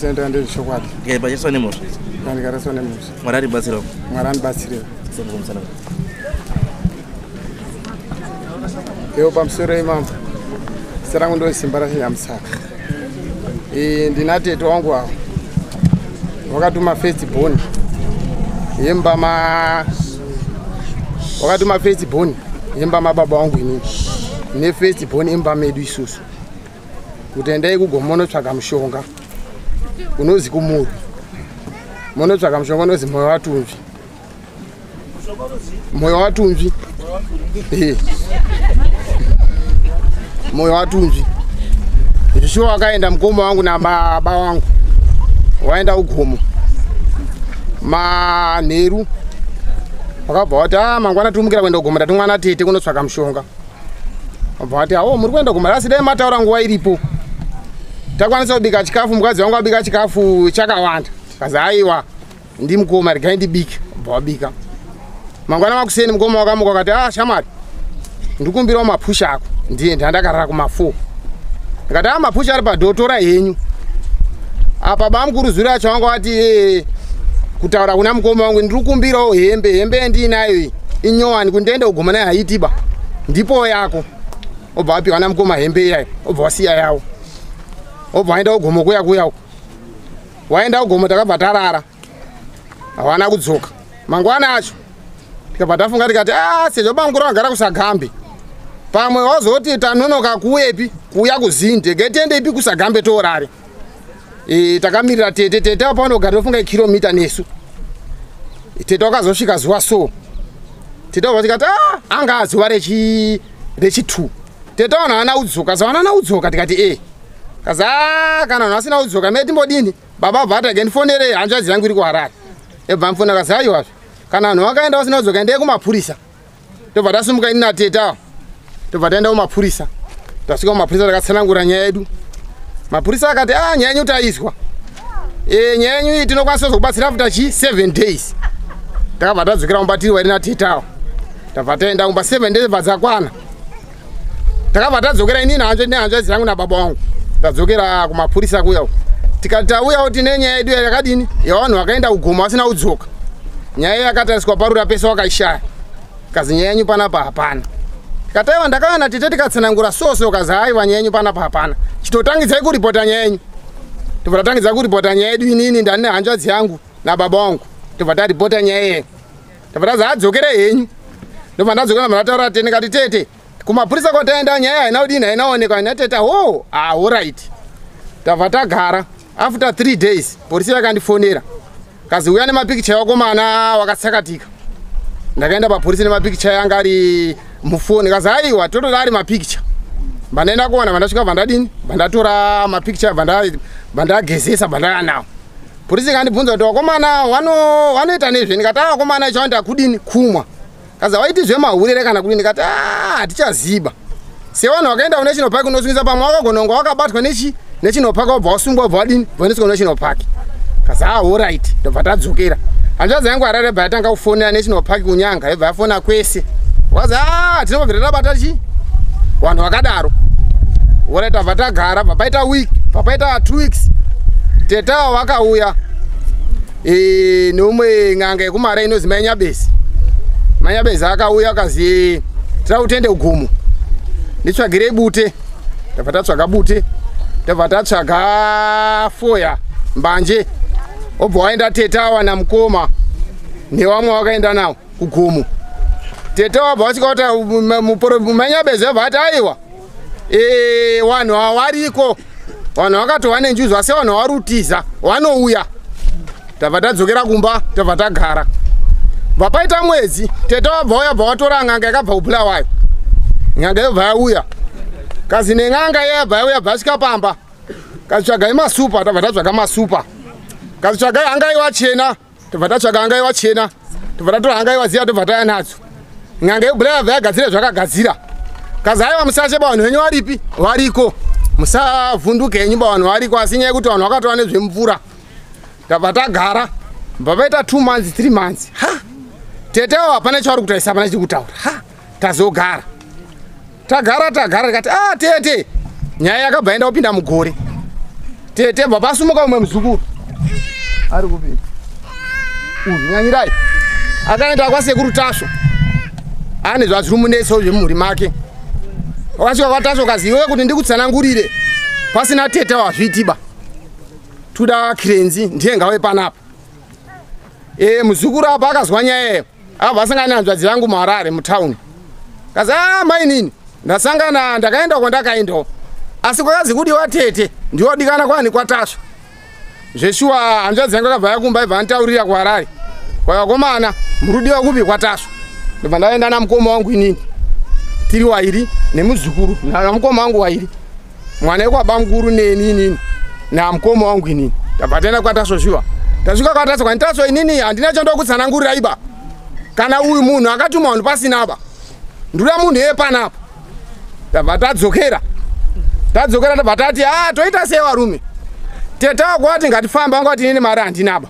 Senta ndi chokwadi. Ke ba yesone mo. Ngani karasone mo. Marari basiro. Marani basiro. Sallallahu alaihi Eu pamsoro imam. Serangu ndo simbara yamsaka. Ndinatete wangu awo. Wakatuma firstborn. Wakatuma firstborn. Yemba mababa wangu ini. Ne firstborn imba medu isusu. Kutendai kugomono tsvaga mushonga. Unozi kumuri. Mono tsvaga mushonga unozi moyo watunzvi. Moyo watunzvi. Moyo watunzvi. Zvisho wakaenda mukoma wangu na baba wangu. Waenda ugomo. Manheru. Wakabva wati mangwana tumukira kuenda ugomo tatumwana tete kunotsvaga mushonga. Wabva wati muri kuenda ugomo asi dai mataura nguva iripo. Takwanisa kubika chikafu, mukadzi wangu abika chikafu chakawanda. Kazi aiwa ndi mukoma regai ndibike. Wabva wabika. Mangwana makuseni mukoma wakamuka akati shamari. Ndikumbirawo mapusha ako. Ndiye ndakarara kuma4. Ndikati mapusha ari padhotora henyu. Apa bamukuru acho wangu ati kutaura kuna mukoma wangu ndikumbirawo hembe ndinayo inyowani kundiende ugoma naye haitiba. Ndipo yako. Obva apiwa na mukoma hembe yayo. Obva wasiya yawo. Obva waenda ugomo kuya. Waenda ugomo takabva tarara. Hawana kudzoka. Mangwana acho. Tikabva tafunga tikati sezvo bamukuru agara kusagambe. Pamwe wazoti tanonoka kuepi kuya kuzinde ngetiende ipi kusagambe torare. Takamirira tete paunogara tofunga kilomita nesu. Tete wakazosvika zuva so. Tete wabva tikati anga zuva rechi2. Tete wana hana udzoka, sawana hana udzoka tikati kaza kana vanhu vasina udzoka metimbodini. Baba bva ati ndifonere hanzvadzi yangu iri kuHarare. Ebva mufona kazi aiwa kana vanhu vakaenda vasina udzoka endei kumapurisa. Tobva tasumuka ini natete awa. Tobva taenda kumapurisa. Tasvika kumapurisa takatsanangura nyaya yedu. Mapurisa akati nyaya yenyu taizwa. Nyaya yenyu iyi tinokwanisa kuzokubatsira after 7 days. Takabva tadzokera kumba tiri wairi natete awa. Tabva taenda kumba 7 days vadzakwana. Takabva tadzokera ini nehanzvadzi yangu nababa wangu. Tadzokera kumapurisa kuya. Tikati tauyawo tine nyaya yedu yakadini yavanhu vakaenda ugomo vasina udzoka. Nyaya yakatariswa parura pese wakaishaya. Kazi nyaya yenyu panapa hapana. Tikataiwa ndakaona tete tikatsanangura soso kazi aiwa nyaya yenyu panapa hapana. Chitotangidzai kuripota nyaya yenyu. Tobva tatangidza kuripota nyaya yedu inini ndani nehanzvadzi yangu nababa wangu. Tobva taripota nyaya yedu. Tobva tazi adzokere henyu. Ndobva ndadzokera ndataura tete ndikati tete kumapurisa kwataenda nyaya haina kudini hainaonekwa natete alright. Tabva tagara. After 3 days polisi yakandifonera. Kazi uya nemapikicha yakomana wakatsakatika. Ndakaenda papolisi nemapikicha yanga ari mufoni. Kazi aiwa totoda ari mapikicha. Bandaenda kuona bandasvika bandadini bandatora mapikicha bandagezesa bandanawo. Polisi kandibvunza kuti wakomana wanoita nezve ndikati wakomana ichaenda kudini kumwa. Kazi waiti zvemaurere kana kudini ndikati hatichaziba. Sevanhu vakaenda kuNational Park unosungisa pamwe wakagononga wakabatwa neChino Park wabva wasungwa wabva wadini vaendeswa kuNational Park. Kazi alright ndobva tadzokera. Hanzvadzi yangu Harare bva yatanga kufonera National Park kunyanga yobva yafona kwese. Wazi tinobva tabata vanhu vakadaro. Alright tabva tagara papaita week papaita 2 weeks. Tete wakauya neumwe n'anga yekumara inozi Manyabezi. Manyabezi akauya akazi tirautende ugomo. Nditsvagire bute. Tabva tatsvaga bute. Tabva tatsvaga foya mbanje. Obva waenda tete awana mukoma nevamwe wakaenda nawo kugomo. Tete wabva wasvika kuti Manyabezi wabva ati aiwa vanhu havariko. Vanhu vakatova nenjuzi asi vanhu varutiza vanouya. Tabva tadzokera kumba tabva tagara. Vapaita mwedzi tete wabva uya bva watora n'anga yakabva kuBulawayo. N'anga yobva yauya. Kazi nen'anga yabva yauya bva svika pamba. Kazi tsvagai masupa tabva tatsvaga masupa. Kazi tsvagai hangaiwa chena tabva tatsvaga hangaiwa chena. Tabva tatora hangaiwa ziya tobva taya nadzo. N'anga yeBulawayo yabva yagadzira zvakagadzira. Kazi aiwa musacheba vanhu venyu varipi variko. Musavhunduke henyu vanhu variko asi nyaya yekuti vanhu vakatova nezvemvura. Tabva tagara papaita 2 months 3 months. Tete hapana chauri kutaisa hapana chiri kutaura. Tazogara. Tagara tikati tete nyaya yakabva yaenda kupinda mugore. tete bapasumuka umwe muzukuru ari kupinda nyanyirai akaenda kwasekuru Tasvo ane zvazviri munetso zvemumhuri make wakasvika kwaTasvo kazi iwe kuti ndikutsanangurire pasina tete wazvitiba tuda kirenzi ndiye ngawe panapa muzukuru apa akazwa nyaya abva asangana hanzvadzi vangu muHarare mutauni kazi mai nini ndasangana ndakaenda kwandakaendawo asi kwakazi kuti watete ndiwodikana kwani kwaTasvo zveshuwa hanzvadzi yangu akabva yakumba ibva anditaurira kuHarare kwakakomana murudiwa kupi kwaTasvo ndobva ndaenda namukoma wangu inini tiri wairi nemuzukuru namukoma wangu wairi mwana wekwaba mukuru neni namukoma wangu inini tabva taenda kwaTasvo shuwa tasvika kwaTasvo kwani Tasvo inini handina chandokutsanangurira iba kana uyu munhu akatuma vanhu pasina ba ndura munhu yepanapa tabva tadzokera tabva tati toita sei varume tete wako wati ngatifamba wanga wati inini mari handinaba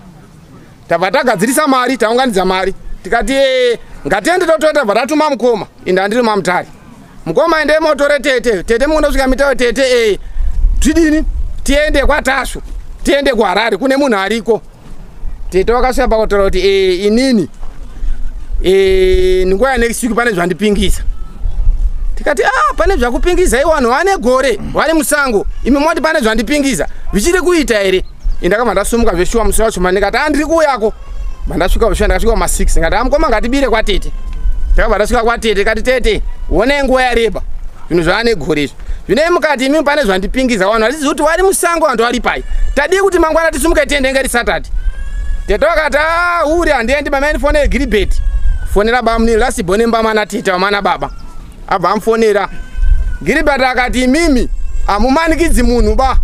tabva tagadzirisa mari taunganidza mari tikati ngatiende totoita tabva tatuma mukoma inde handiri mamutare mukoma ende motore tete mukunda kusvika mitawe tete tidini tiende kwaTasvo tiende kuHarare kune munhu ariko tete wakasvika pakutora kuti inini ninguva ya next week pane zvandipingisa tikati pane zvakupingisa iwanhu vane gore vari musango imi moti pane zvandipingisa vichiri kuita here indakabva ndasumuka zveshuwa musi wacho ndikati handiri kuuyako mandasvika zveshuwa ndakasvika ma6 ngati mukoma ngatibire kwatete takabva ndasvika kwatete kati tete onei nguva yareba zvinhu zvaane gore izvi zvinei mukati imi pane zvandipingisa vanhu vachidzi kuti vari musango vanhu vari pai tadii kuti mangwana tisumuke tiende ngeri Saturday tete wakati uri handiendi bamainifonere Gilbert fonera bamunini lasibhone mbamana tete wamana baba abva amufonera Gilbert akati imimi amumanikidzi munhu ba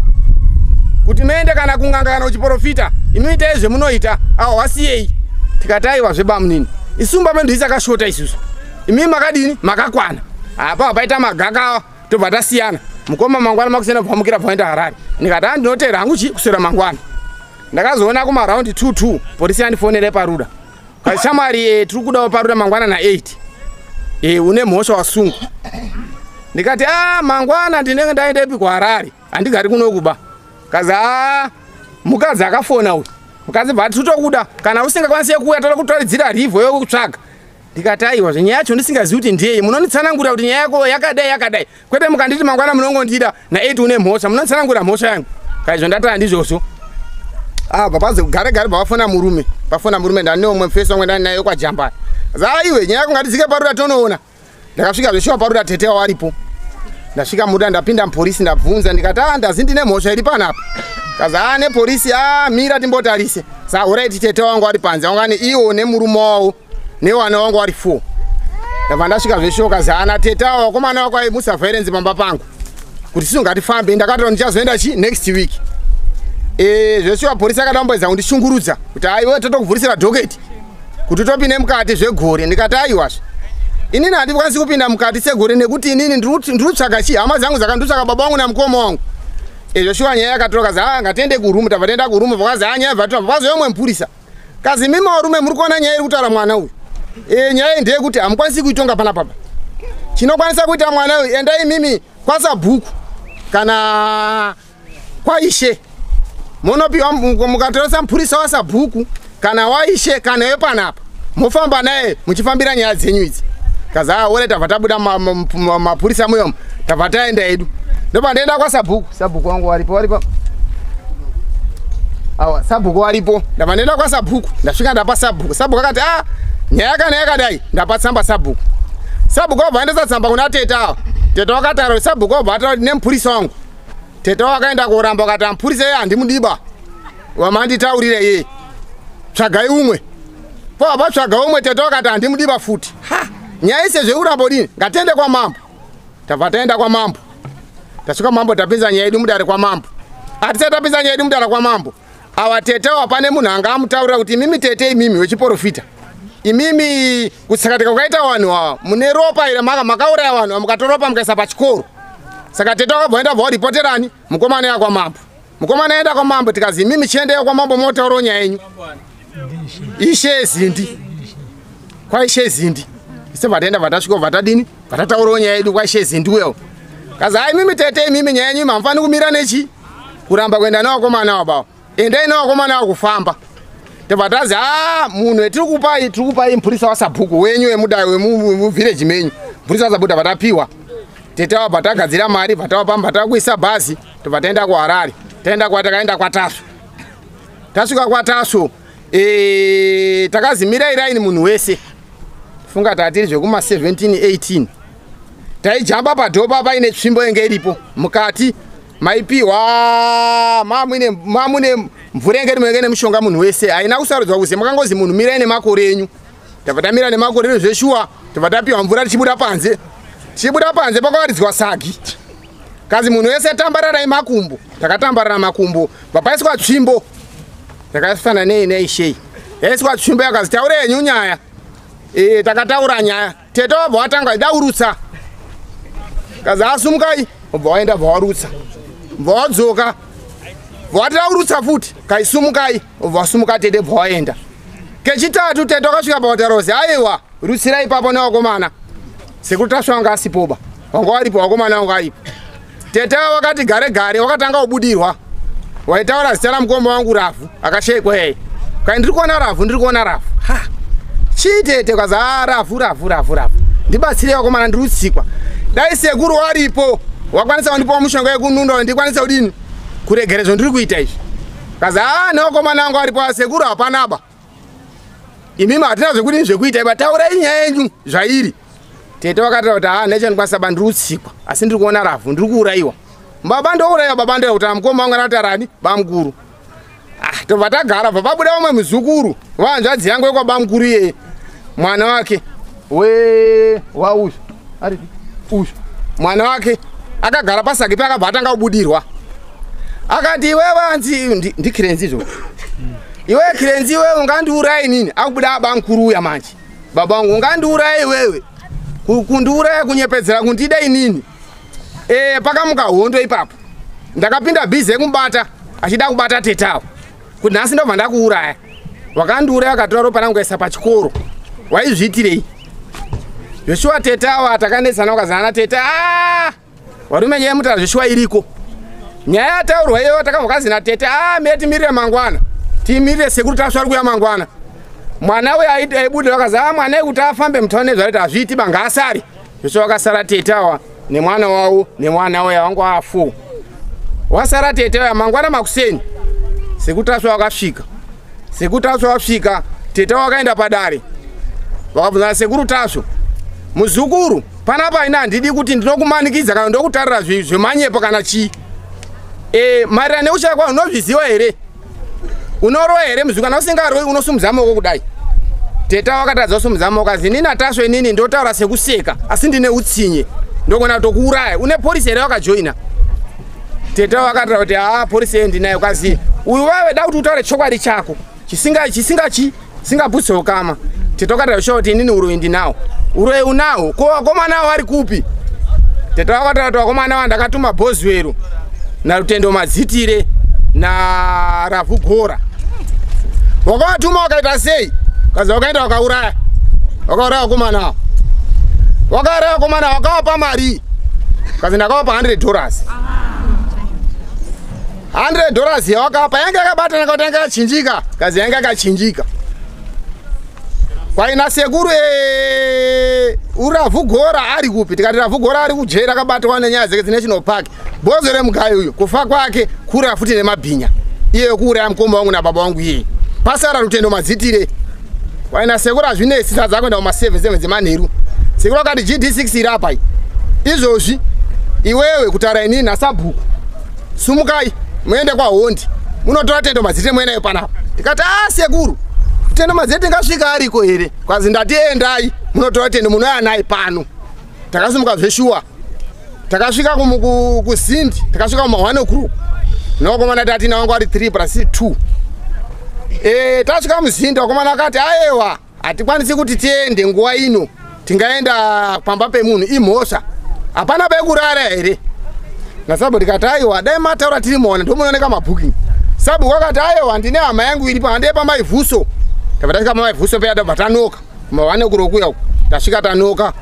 kuti muende kana kunganga kana kuchiprofita imimi itai zvemunoita wasiyei tikati aiwa zvebamunini isumba mendu isakashota isusu imimi makadini makakwana apa paita magaka tobva tasiyana mukoma mangwana makusenda bvamukira bvaenda Harare ndikati handinotera hangu kuswera mangwana ndakazoona kumaraundi 2 polisi yandifonere paruda kazi shamwari tiri kudawo paruda mangwana na8 une mhosva wasungu ndikati mangwana ndinenge ndaendepi kuHarare handigari kunokuba kazi mukadzi akafona uyu mukadzi bva titokuda kana usingakwanisi kuuya toda kutoridzira rivho yokutsvaga ndikati aiwa zvenyaya yacho ndisingazivi kuti ndiyei munonditsanangura kuti nyaya yako yakadai kwete mukanditi mangwana munongondida na8 une mhosva munonditsanangura mhosva yangu kaizvo ndatara ndizvozvo bapazi gare bafona murume ndane umwe mufesi wamwe ndani nayo kwaJambari iwe nyaya yako ngatidzike paruda tonoona ndakasvika zveshuwa paruda tete waripo ndasvika muda ndapinda mupolisi ndabvunza ndikati ndazi ndine mhosva iri panapa kazi nepolisi mira timbotarise alright tete wangu ari panze wangani iwo nemurume wavo newana wangu vari 4 ndabva ndasvika zveshuwa kazi tete wavo wakomana wako aimusa violence pamba pangu kuti tisungatifambe ndakataura ndichazoenda next week zveshuwa polisi akadamboedza kundishungurudza kuti iwe totokuvhurisira dhoketi kuti topinde mukati zvegore ndikati aiwazve inini handikwanisi kupinda mukati segore nekuti inini ndirutsvaga hama dzangu dzakandutsvaga baba wangu namukoma wangu zveshuwa nyaya yakatoka kazi ngatiende kurumu tabva taenda kurumu vakazi nyaya bva vazoyomwe mupurisa kazi mimi varume muri kuona nyaya iri kutaura mwana uyu nyaya iyi ndeyekuti hamukwanisi kuitonga panapapa chinokwanisa kuita mwana uyu endai mimi kwaSabhuku kana kwaIshe munopiwa mukatoresa mupurisa waSabhuku kana waIshe kana wepanapa mofamba naye muchifambira nyaya dzenyu idzi kazi ore tabva tabuda mapurisa muyomo tabva taenda edu ndobva ndaenda kwaSabhuku wangu waripo Sabhuku waripo ndabva ndaenda kwaSabhuku ndasvika ndapa Sabhuku akati nyaya kana yakadai ndapa tsamba Sabhuku wabva aendesa tsamba kuna tete tete wakataura Sabhuku wabva ataura kuti nemupurisa wangu tete wakaenda koramba wakati mupurisa iye handimudiba wamanditaurire iye tsvagai umwe vatsvaga umwe tete wakati handimudiba futi nyaya ise zveurambodini ngatiende kwamambo tabva taenda kwamambo tasvika mambo tapinza nyaya yedu mudare kwamambo atisati tapinza nyaya yedu mudare kwamambo awa tete pane munhu anga amutaurira kuti imimi tete imimi wechiprofita imimi kutsakatika kwakaita vanhu ava mune ropa ire makauraya vanhu mukatoropa mukaisa pachikoro saka tete wakabva vauripoterani mukomana ya kwamambo mukomana aenda kwamambo tikazi imimi chiendeyo kwamambo motaurawo nyaya yenyu Ishe Zindi kwaIshe Zindi ise vatenda vatasvika vatadini vatataurawo nyaya yedu kwaIshe Zindi wewo kazi imimi tete imimi nyaya yenyu hamufani kumira kuramba kuenda nawo komana wabao endai nawo komana wakufamba tevatazi munhu tirikupai mpurisa wasabhuku wenyu wemudai wemuvillage menyu mpurisa wasabhuku tavatapiwa tetawa batagadzira mari vatawapamba takuisa bhazi tevataenda kuHarare takaenda kwaTaso tasvika kwaTaso takazimira iraini munhu wese funga tatiri zvekuma 17-18 taijamba padhopa paine tsvimbo yenge iripo mukati maipiwa mamune mvura yenge rimwenge nemushonga munhu wese haina kusarudzwa kuzi makangozi munhu mirai nemakore enyu tabva tamira nemakore enyu zveshuwa tabva tapiwa mvura tichibuda panze pakawaridzwa sagi kazi munhu wese tambararai makumbo takatambarara makumbo vapaiswa tsvimbo yakafanana neishei yaiswa tsvimbo yakazi taurei henyu nyaya takataura nyaya tete wabva watanga idaurutsa kazi asumukai wabva waenda bva warutsa bva wadzoka bva wataurutsa futi kaisumukai wabva wasumuka tete bva waenda kechitatu tete wakasvika pautarozi aiwa rutsirai ipapo newakomana sekuti tasva wanga asipoba wanga waripo wakomana wanga aripo tete wakati gare wakatanga kubudirwa waitaura zita ramukombo wangu Ravhu akashekwa yeye kai ndiri kuona Ravhu ha chitete kazi Ravhu ndibatsire wakomana ndiri kutsikwa dai sekuru waripo wakwanisa kundipa mushonga yekununda ndikwanisa kudini kuregerezvo ndiri kuita izvi kazi newakomana wangu aripo sekuru hapanaba imimi hatina zvekudini zvekuita iba taurai nyaya yenyu zvairi tete wakataura kuti nechandikwanisa ba ndiri kutsikwa asi ndiri kuona Ravhu ndiri kuurayiwa baba ndouraya baba ndoya kuti mukoma wangu anati arani bamukuru tobva tagara bva pabuda umwe muzukuru wanzvadzi yangu yekwabamukuru iyeye mwana wake wauzvo aripi uzvo mwana wake akagara pasagi pakabva atanga kubudirwa akati iwe vanzi ndikirenzizo iwe kirenzi iwe ungandiurayi nini akubuda abamukuru uya manje baba wangu ungandiurayi iwewe kundiuraya kunyepedzera kundida inini pakamuka hondo ipapo ndakapinda bhizi yekumubata achida kubata tetawo kuti nhasi ndobva ndakuuraya wakandiuraya akatora ropa rangu kaisa pachikoro waizviitirei Joshua tetawo atakanetsana ukazana teta warume nyaya yemutara Joshua iriko nyaya yataurwa iyoyo takamukazina teta metimirire mangwana timirire sekuru tasvara kuya mangwana mwana uyo aibudira akazi mwana ekuti afambe mutaone zvaiti hazviiti banga asari Joshua akasara tetawa nemwana wawo nemwana uya wangu afu wasara tetawa mangwana makuseni sekutaswa wakasvika tetawa wakaenda padare wakabvunza sekuru tasvo muzukuru panapa ina handidi kuti ndinokumanikidza kana ndokutarira zvemanyepo kana chii maererano neushaya kwawo unozviziva here unorowa here muzukuru kana usingaroi unosumudza maoko kudai teta wakatadza kusumudza maoko kazi inini atasvo inini ndotaura sekuseka asi ndine utsinye ndogona tokuuraya une polisi here wakajoina teta wakataura kuti polisi ye ndinayo kazi uyu wawe da kuti utaure chokwadi chako chisingabvutse ukama teta wakataura sho kuti inini uroyi ndinawo uroyi unawo ko wakomana wavo vari kupi teta wakataura kuti wakomana wavo ndakatuma Boswell naRutendo Madzitire naRavhu Gora wakavatuma wakaita sei kazi wakaenda wakauraya wakomana wavo wakauraya wakomana wakavapa mari kazi ndakavapa $100 $100 yawakapa yange yakabatana kuti yange yakachinjika kazi yange yakachinjika kwaina sekuru uRavhu Gora ari kupi tikati Ravhu Gora ari kujera akabatwa nenyaya dzake dzeNational Park Boswell mugayi uyo kufa kwake kura futi nemabhinya iye kuuraya mukomba wangu nababa wangu iye pasara Rutendo Madzitire kwaina sekuru azvinesi sadza kuenda kuma7 dzemanheru sekuru akati GD6 iri apa izvozvi iwewe kutaura inini nasabhuku sumukai muende kwaHondi munotora Rutendo Madzitire muenayo panapa tikati sekuru Rutendo Madzitire tingasvika ariko here kwazi ndati endai munotora Rutendo munouya naye pano takasumuka zveshuwa takasvika kuSindi takasvika kuma1 o'clock nowakomana tati nawangu ari 3+2 tasvika muSindi wakomana akati aiwa hatikwanisi kuti tiende nguva ino tingaenda pamba pemunhu imhosva hapana pekurara here naSabu tikati aiwa dai mataura tiri muone ndomunooneka mabhuking Sabu wakati aiwa ndine hama yangu iripo handei pamaivhuso tabva tasvika pamaivhuso peya tabva tanoka kuma1 o'clock uya tasvika tanoka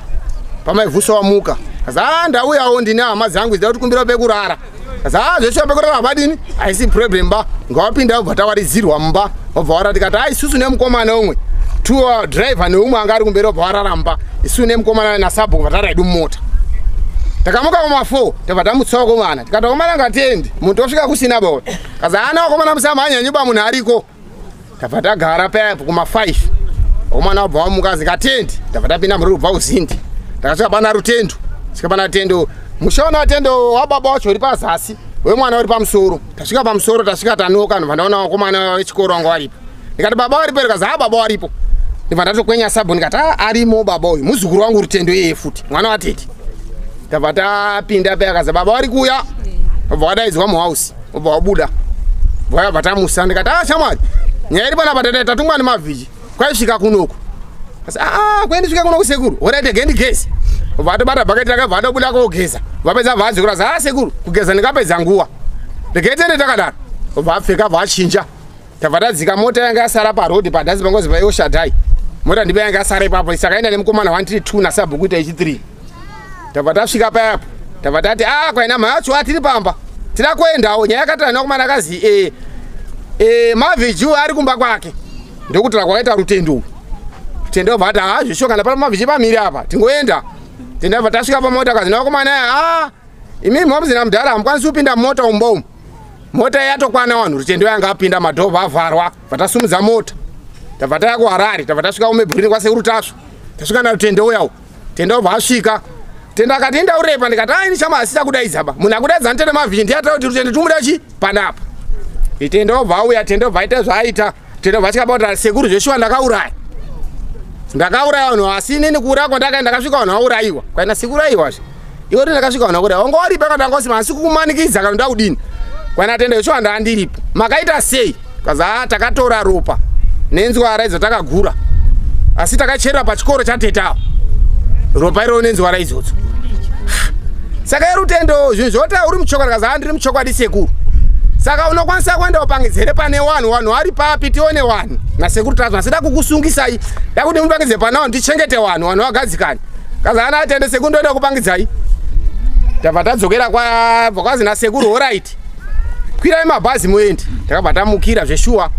pamaivhuso wamuka kazi ndauyawo ndine hama dzangu dzida kuti kumbira pekurara Sasa zveshe abekorera badini aisi problem ba ngawapinda ubva tawaridzirwa mumba obva warati kati ai isusu nemukomana umwe tour driver neumwe anga ari kumberi obva wararamba isu nemukomana nasabhuku vataraidi mumota takamuka kuma 4 tabva tamutsawo komana tikatokomana ngatendi muntu osvika kusina bawe kaza ana wakomana musamhanya nyuba munhu ariko tabva tagara papo kuma 5 komana wabva wamukazi ngatendi tabva tapinda muri ubva uzindi takasvika pana rutendo svika pana tendo mushona watendo wababa wacho uri pazasi wemwana uri pamusoro tasvika pamusoro tasvika tanoka ndobva ndaona wakomana wechikoro wanga waripo ndikati baba waripo ndikazi baba waripo ndibva ndatokwenya sabhu ndikati arimo baba uyu muzukuru wangu rutendo iyeye futi mwana watete tabva tapinda paya akazi baba wari kuuya obva wadaidzwa muhouse obva wabuda bva tamusa ndikati shamwari nyaya iri pana patata tatungwa nemavhiji kwaisvika kunoko asi kwendisvika kuno kusekuru oraite gendigezi obva atobata bhaketi rakabva atobuda koogeza vapedza bva azi sekuru kugeza ndingapedza nguva regetende takadaro obva apfeka bva achinja tabva tadzika mota yanga yasara parodhi padhazi pangozi payoshadhai mota ndibe yanga yasara ipapo sakaenda nemukomana 132 nasabhuku ita ichi 3 tabva tasvika payapo tabva tati kwaina mhaya yacho atiri pamba tida kuendawo nyaya yakatana nekomana akazi mavhiji ari kumba kwake ndokutira kwakaita rutendo obva ati zvesho kana pana mavhiji pamiri apa tingoenda tindabva tasvika pamota akazi nakomana aya imi mwamuzina mudhara hamukwanisi kupinda mumota umbomu mota yatokwana vanhu rutendo yanga apinda madhobha avharwa vatasumudza mota tabva taya kuharare tabva tasvika kumebhurini kwasekuru tasva tasvika narutendo uyawo tendo obva asvika tendo akati indaurepa ndikati ini chama asisa kudaidzaba munhu akudaidza notende mavhiji ndiyataura kuti rutendo tumuda chi panapa tendo obva auya tendo obva aita zvaaita tendo obva atyaba kuti sekuru zveshuwa ndakauraya vanhu asi inini kuuraya kwandakaenda ndakasvika vanhu vaurayiwa kwaina sikurayiwazve iwe uri ndakasvika vanhu vauraya wanga waripa kwandangosima asi kukumanikidza kana ndoda kudini kwaina tendo yeshuwa ndaandiripo makaita sei kazi takatora ropa nenzwara idzo takagura asi takacherera pachikoro chatetawo ropa iro nenzwara idzodzo saka irutendo zvinhu zvota uri muchokwadi kazi ndiri muchokwadi sekuru saka unokwanisa kuenda upangidzere pane wanhu ari papi tione wanhu nasekuru tazva sida kukusungisai dakuti mupangidze panawo ndichengete wanhu vagadzikani kazi atende sekuru ndoenda kupangidzai tabva tadzokera kwabva kwazi nasekuru oraiti kwirai mabhazi muendi takabva tamukira zveshuwa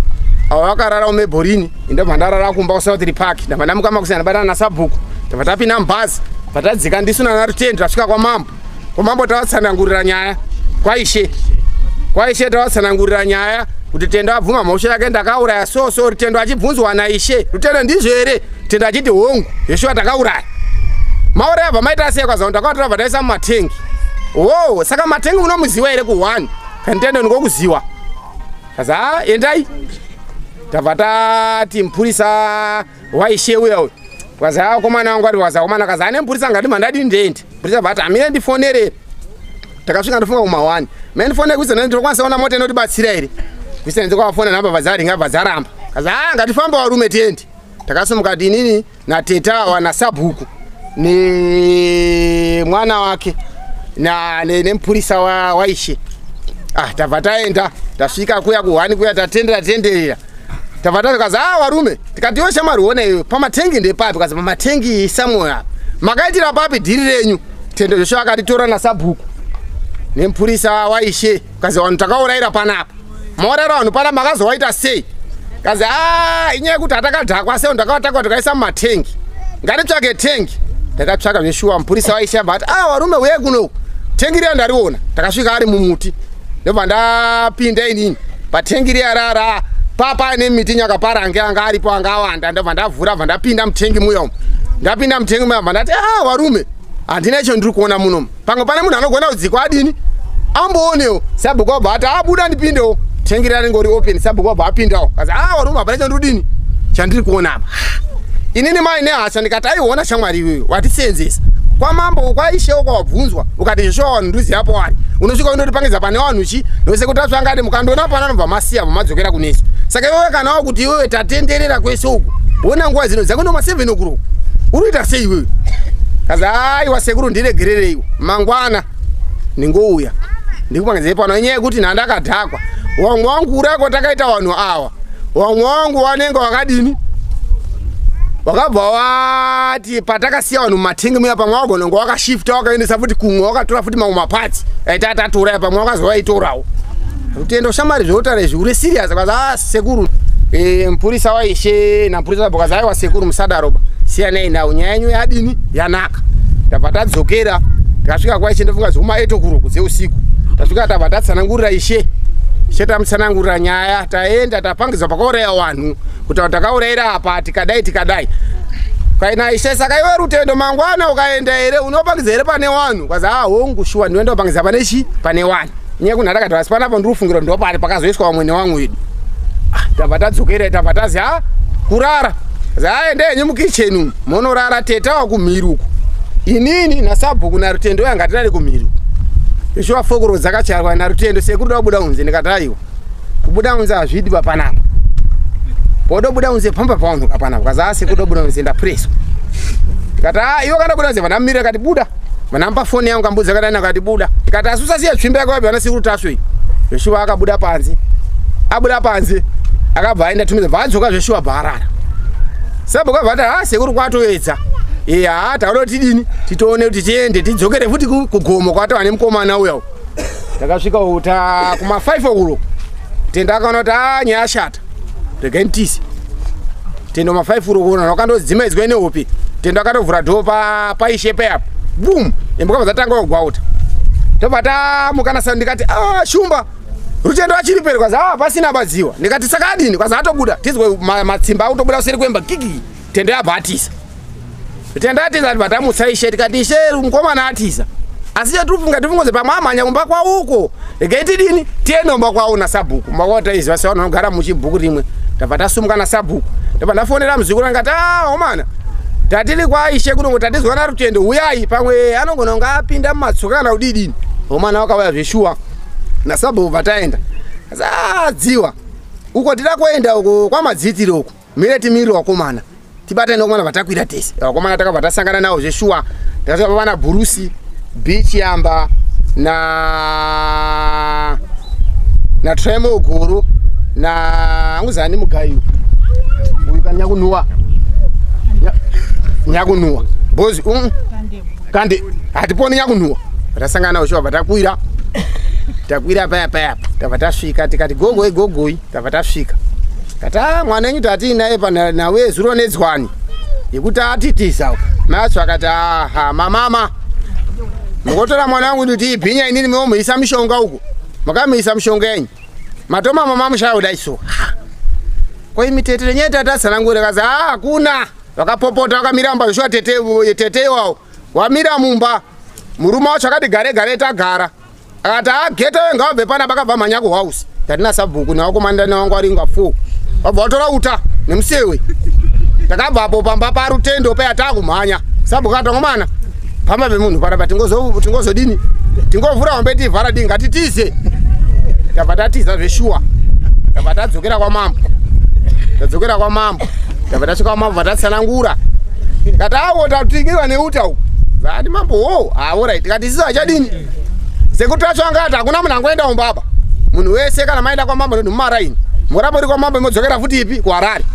avo vakarara umebhorini indobva ndarara kumba kuSouth Park ndabva ndamukama kusiyana batana nasabhuku tabva tapinda mubhazi bva tadzika ndisuna narutendo tasvika kwamambo tavatsanangurira nyaya kwaishe tavatsanangurira nyaya kuti tendo abvuma mhosva yake ndakauraya so rutendo achibvunzwa naishe rutendo ndizvo here tendo achiti hongu zveshuwa takauraya mauraya abva maita sei kwaza ndakatora bva taisa mumatengi saka matengi munomuziva here ku1 kanitendo ndikokuziva kazi endai tabva tati mupurisa waishe uya kazi komana wangu ati wazakomana kazi ane mupurisa ngati mandadi ndiende mupurisa bva ati amire ndifonerere takasvika ndofunga kuma1 mendifonere kuisana ndinokwanisa kuona mota inotibatsira here kuisana ndikavafona namba vazari ngabva dzaramba kazi ngatifamba varume tiendi takasimuka dinini nateta wanasabhuku nemwana wake nemupurisa waishe tabva taenda tasvika kuya ku1 kuya tatenderera tabva tati kazi varume tikati iwe shamwari uone iwe pamatengi ndepapi kazi pamatengi samwe apa makaitira papi dhiri renyu tendo zvesho akatitora nasabhuku nemupurisa waishe kazi vanhu takaurayira panapa maurayira vanhu pana makazowaita sei kazi inyaya yekuti hatakadhakwa sei ndakavatakwa tikaisa mumatengi ngatitsvake tengi takatsvaka zveshuwa mupurisa waishe abva ati varume uyai kuno tengi riya ndariona takasvika ari mumuti ndobva ndapinda inini patengi riya rara papa nemiti nyakaparange anga aripo anga awanda ndobva ndavhura bva ndapinda mutengi muya umu ndapinda mutengi muya bva ndati varume handina icho ndiri kuona munomu pamwe pane munhu anogona kudzikwa adini amboonewo sabhuku wabva ati buda ndipindewo tengi riya ringori open sabhuku wabva apindawo kazi varume hapana icho ndikudini chandiri kuona apa inini mai nehasha ndikati aiona shamwari iweyo watisenzesa kwamambo kwaishewo kwawabvunzwa ukati zveshowa vanhu nduziyapo wari unosvika undotipangidza pane vanhu chi nosekuti atsvangati mukandoona pana anobva masiya madzokera kunesu saka iwewe kanawo kuti iwewe tatenderera kwese uku wona nguva zino dzakuno 7 o'clock uruita sei iwewe kazi aiwa sekuru ndiregerereiwo mangwana ndingouya ndikupangidzai pano inyaya yekuti ndandakadhakwa wamwe wangu urako takaita vanhu awa wamwe wangu wanenge wakadini wakabva wati patakasiya vanhu mumatengi muya pamwe wagononga wakashifta wakaendesa futi kumwe wakatora futi mamwe mapatsi Tatura pamwe wakazowa itorawo. Rutendo shamari zvotare zviure serious kwaza sekuru mpurisa waishe na mpurisa boka zaiwa sekuru musadaroba. Siyana nawo nyaya yenyu yadini yanaka. Tabva tadzokera tikasvika kwaishe ndofunga zvuma 8 o'clock dzeusiku. Tasvika tabva tatsanangurira ishe. Sheta mutsanangurira nyaya taenda tapangizwa pakauraya vanhu kuti takaurayira apa tikadai. Kaina ishe saka iwe rutendo mangwana ukaenda here unopangiza here pane vanhu kwaza hongu shuwa ndinoenda kupangiza pane chi pane vanhu. Nye kuna ndakati vasi panapo ndirufungira ndo pari pakazoiswa vamwene wangu wedu. Tabva tadzokera tabva tazi kurara. Zaende enyu mukicheni monorara teta wa kumiruku. Inini na Sabhuku na Rutendo yanga tirari kumiruku. Ishwa fokoro dzakacharwa na Rutendo sekuru dabuda unze ndikataiwa. Kubuda unze azvidi papanapa. Bodo buda unze pamba paunhu kapanapa. Kaza sekuru dabuda unze ndapress. Ndikata iwo kana buda unze vanamira kati buda. Vanampa phone yangu kambuza kana kati buda. Ndikata asusa siya chimbe yako vana sekuru taswe. Yoshua akabuda panzi. Abuda panzi. Akabva aenda tumiza vadzoka Joshua Bharara. Sabhuku vata sekuru kwatoedza. Tauro tidini titoone kuti tiende tidzokere futi kugomo kwata vane mukomana uyo. Takasvika uta kuma 5 o'clock. Tenda akaona kuti nyaya shata. Regentisi. Tendo ma 5 o'clock wakandodzimedzwe nehopi. Tendo akatovhura dhopa paishe peapa. Boom. Imboka dzatanga kugwauta. Tobata mukana sa ndikati shumba. Rutendo achiri pere kwaza pasina badziwa. Ndikati sakadini kwaza atobuda. Tizwe matsimba autobuda useri kwemba kiki. Tendo yabatisa. Tenda atiza vatamutsaishe tikati ishe mukomana atiza. Asi chatufunga tifungoze pamamanya kumba kwa uko. Ekaiti dini tiende kumba kwa una Sabhuku. Kumba kwa taizi vasi vanogara muchibhuku rimwe. Tabva tasumuka na Sabhuku. Tabva ndafonera muzukuru ngati omana. Tatili kwa ishe kuno tatizwa na Rutendo uyai pamwe anogona ngapinda mumatsoka kana udidini. Omana wakauya zveshuwa. Na Sabhuku vataenda. Asa dziwa. Uko tira kuenda uko kwa madzitiro uko. Mire timiri wakomana. Tibata nokomana vatakwira tese. Wakomana takabva tasangana nawo zveshuwa. Takasvika pana Burusi, Beach Yamba na Tremo Guru na anguzani mugayu. Uyu kan nyakunuwa. Nyakunuwa. Bozi kande atiponi nyakunuwa. Tasangana nawo zveshuwa vatakwira. Takwira paya. Tabva tasvika tikati gogoi tabva tasvika. Kata mwana wenyu tati naye pana nawe zuro nedzwani. Yekuti atitiza. Matswa kata mama. Mukotora mwana wangu kuti ibhinya inini muisa mishonga uko. Makamuisa mishonga yenyu. Matoma mama mushayo daiso. Kwa imitete nyeta tasanangure kaza hakuna. Wakapopota wakamira mba Joshua tete wao. Wamira mumba. Muruma wacho akati gare tagara. Akata geta wenga wabve pana bakabva manyaku house. Tatina Sabhuku na wakomandani wangu aringa 4. Wabva watora uta nemusewe. Takabva apo pamba pa Rutendo pe atakumhanya. Sabhuku atongomana. Pamba vemunhu para tingozodini. Tingovhura wambeti vhara dinga titize. Tabva tatiza zveshuwa. Tabva tadzokera kwa mambo. Tabva tasvika kwa mambo vatatsanangura. Katawo tatingirwa neuta uko. Vati mambo alright. Tikati sisi achadini. Sekuti tacho angati hakuna munhu angoenda umbaba. Munhu wese kana maenda kwa mambo ndo mumaraini. Murabo riko mambo modzokera futi ipi ku Harare.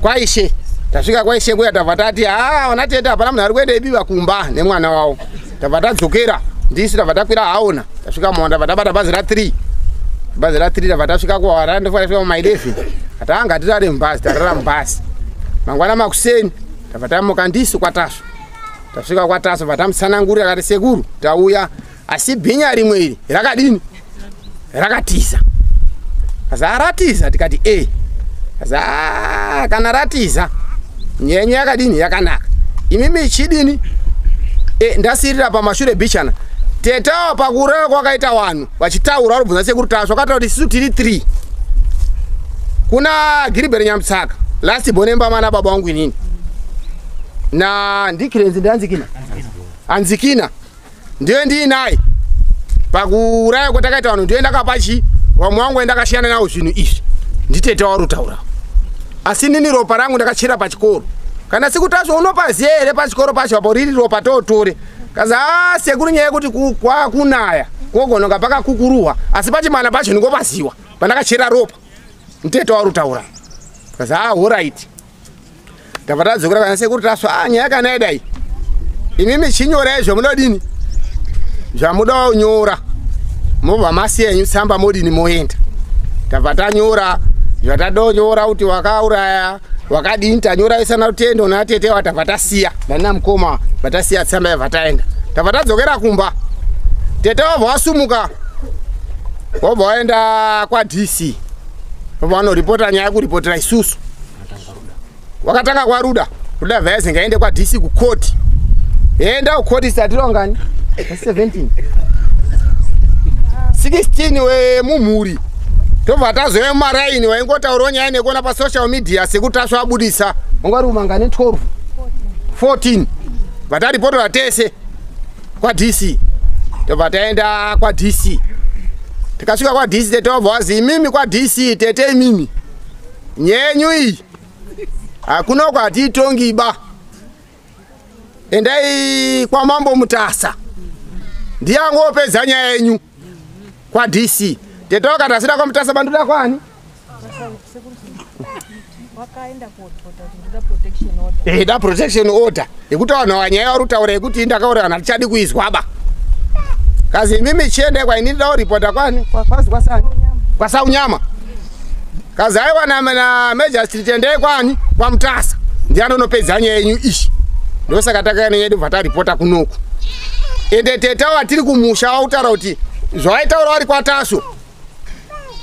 Kwa ishe. Tasvika kwa ishe kuya tabva tati wana tete hapana munhu ari kuenda ibiwa kumba nemwana wawo. Tabva tadzokera ndisi tabva takwira haona. Tasvika muhonda tabata bhazi ra 3. Bhazi ra 3 tabva tasvika ku Harare ndofana kusvika kuma 11. Atanga tirare mbhazi tarara mbhazi. Mangwana makuseni tabva tamuka ndisi kwatasvo. Tasvika kwatasvo vatamutsanangurira akati sekuru tauya asi bhinya rimwe iri rakadini? Rakatiza. Kaza ratiza tikati kaza kana ratiza nyenya yakadini yakanaka. Imimi chidini ndasirira pamashure bichana. Teta pakura kwakaita vanhu vachitaura rubvunza sekuru tasvo akati kuti sisu tiri 3. Kuna Gilbert Nyamutsaka, last bonemba mana baba wangu inini. Na ndikirenzi ndanzikina. Anzikina. Ndiyo ndinaye. Pakuraya kwatakaita vanhu ndiyo ndakapachi vamwe wangu ndakashiyana nawo zvinhu izvi. Nditeta warutaura. Asi nini ropa rangu ndakachira pachikoro. Kana sikutacho unopaziya here pachikoro pacho apo riri ropa totore. Kaza sekuru nyaya yekuti kwakunaya. Kogonoka pakakukuruwa. Asi pachimana pacho ndingopaziwa. Pandakachira ropa. Nditeta warutaura. Kaza alright. Tabva tadzokera kana sekuru tasvo nyaya yakanaida iyi. Imimi chinyora izvo munodini? zvamuda unyora mobva masiyenyu tsamba modi ni moenda tabva tanyora zvatadonyora kuti wakauraya wakadini tanyora isana rutendo natete watabva tasiya nana mukoma vatasiya tsamba yabva taenda tabva tadzokera kumba tete wabva wasumuka wabva waenda kwa-DC vanoripota nyaya kuripotera isusu wakatanga kwa Ruda vhazi ngaende kwa-DC kukoti enda kukoti statirongani 17 16 wemumhuri tobva tazoya mumaraini waingotaurawo nyaya nekuona pasocial media sekuti tasvabudisa ungari umangane 12 14 vataripotora tese kwa-DC tobva taenda kwa-DC tikasvika kwa-DC tete wabva wazi imimi kwa-DC tete imimi nyenyu iyi hakuna kwatiitongiba endai kwamambo Mutasa ndiyangopedza nyaya yenyu kwa-DC tete wakatasira kwa Mutasa banduda kwani da protection order yekuti vanhu vanyaya varutaura yekuti ndakaura vanhu hatichadi kuizwaba kazi mimi chiende kwainida kuripota kwani kwazi kwasaunyama kazi aiwa na Major Street endei kwani kwa Mutasa ndianonopedza nyaya yenyu ishi ndosaka takaenda yedu vataripota kunoku ende teta watiri kumusha wautaura kuti zvaitaura vari kwataso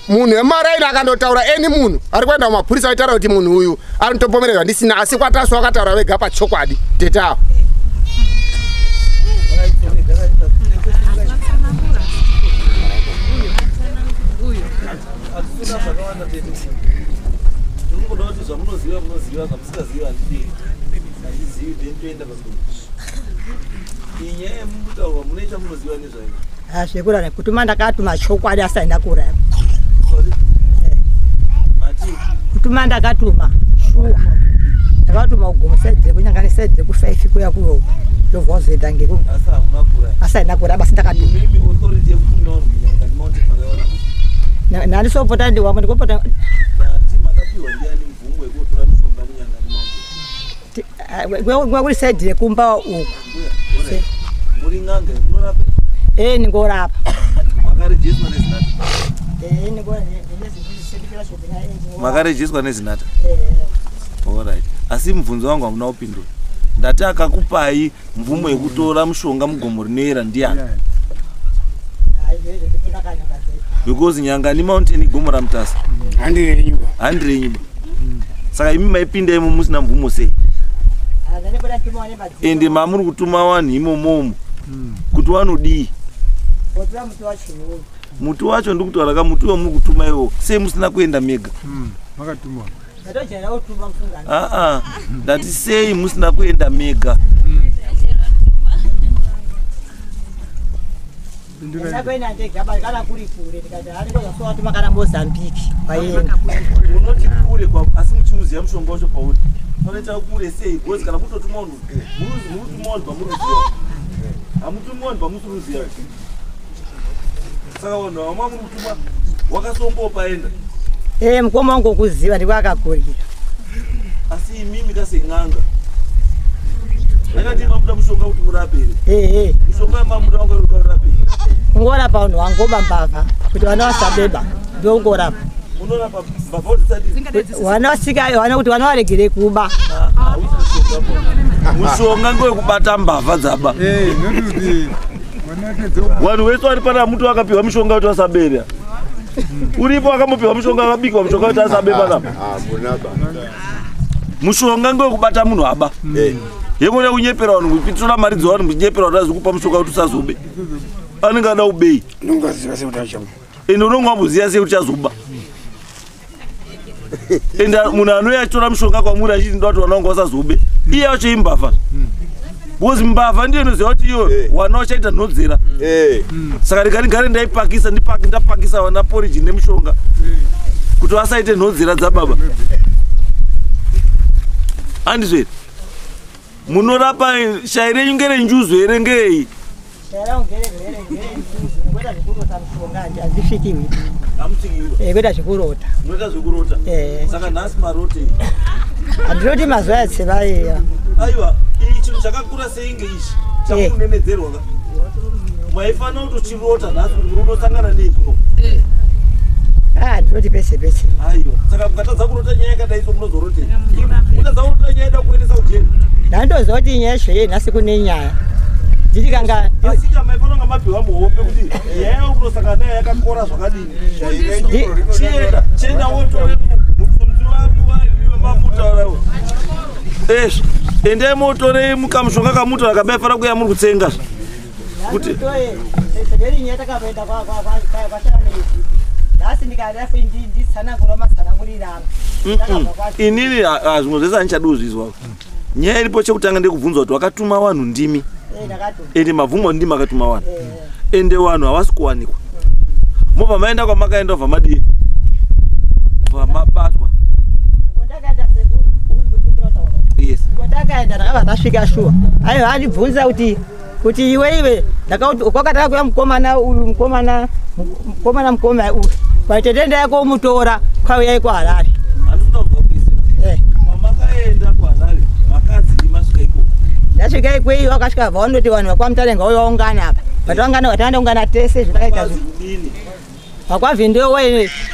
munhu wemaraini akandotaura eni munhu ari kuenda kumapurisa vaitaura kuti munhu uyu anotopomerezwa ndisina asi kwataso wakataura vega pachokwadi tetawo Ashekura kutuma ndakatuma chokwadi asaenda kuraya. Kutuma ndakatuma shuwa. Ndakatuma ugomusedze kunyanganisedze ku 5 kuya ku yovozeta ngeku. Asaenda kuraya basi ndakatuma. Nani sopota ndi wamwe ndikopota. Gwe said kumba uku. Muri ngange munorapa. Ningorapa. Makarejiswa nezinata. Makarejiswa nezinata. Alright. Asi mvunzo wangu hamuna upindura. Ndati akakupai mvumo yekutora mushonga mugomo rinera ndiani? Because Nyangani Mountain gomo ra Mutasa. Handirenyu. Saka imi maipinda imo musina mvumo sei? Ende mamuri kutuma vanhu imomomo kuti vanodii muti wacho ndikutaura ka muti wamuri kutuma iwo sei musina kuenda mega ndati sei musina kuenda mega unoti kure asi muchiuziva mushonga wacho pauri noita kure sei gozi kana mutotuma munhu murutumwa vanhu pamuruziva hamutumwa vanhu pamusuruziva saka vanhu vama muri kutuma wakasongopaenda mukoma wangu kuziva ndiko akakurira asi imimi kaseng'anga akati mamuda mushonga kuti murape here mushonga yamamuda wanga kuti murape ungorapa vanhu vangoba mbavha kuti vana vasabeba ndoungorapa unorapa mbavha kuti sadi vana vasikayo vana kuti vana varegere kuba mushonga ngowekubata mbavha dzaba vanhu vese vari pana muti vakapiwa mushonga kuti vasabera uripo vakamupiwa mushonga vakabikwa mushonga kuti asabeba napa mushonga ngowekubata munhu aba yekuda kunyepera vanhu kupitora mari dzavanhu muchinyepera vanhu azikupa mushonga kuti usazobe anenge ada ubei ende unonge wamboziva sei kuti chazoba ende munhu anouya achitora mushonga kwamuri achiti ndoda kuti vana vanga vasazobe iye yacho imbavha because mbavha ndiyo inoziva kuti iyo wana vachaita nhodzera saka ndikandigare ndaipakisa ndapakisa vana poriji nemushonga kuti vasaite nhodzera dzababa handizveri munorapa shai renyu ngerenjuzo here ngei kweta zvekurota munoita zvekurota saka nhasi marote handinoti mazuva yatsevaiya aiwa ichi chinhu chakakura sei ngeichi chakunenedzerwa Mwaifana kutochirota nhasi kuti unosangana neikuno. Ndinoti pese pese. Aiwa. Saka mukatadza kurota nyaya yakadai so munozorotei. Munotadza kurota nyaya kuendesa kujeni. Ndandoziva kuti nyaya nhasi kune nyaya. Ndiri kanga asi kama ifanonga mabhiwa muhope kuti nyaya unosangana nayo yakakora zvakadini. Chienda wotore mutunzi wako mafuta warawo. Endai motore mukamushonga kamuta akabaifana kuya muri kutsenga. Kuti severi nyaya takaenda kwa nhasi ndikadafu nditsanangura matsanangurirana. Inini zvimwe zvese handichaduzvizwa. Nyaya iripo chekutanga ndekubvunzwa kuti wakatuma vanhu ndimi. Ende mabvumo ndimi akatuma vanhu. Ende vanhu havasi kuwanikwa. Mobva maenda kwamakaenda bva madii. Bva mabatwa. Yes. Ndakaenda ndakabva ndasvika shuwa. Aiwa andibvunza kuti iwe ndakauti kwakataka kuya mukomana uyu mukomana uyu. Paitenda yako umutora kwauya kuHarare. Kwamakaenda kuHarare vakadzi ndimasvika ikoko. Ndasvika ikweyo vakasvika vaonoti vanhu vakwamutarenga vaungana apa. Vataungana vatanda tese zvakaita zvini. Vakwavhindewo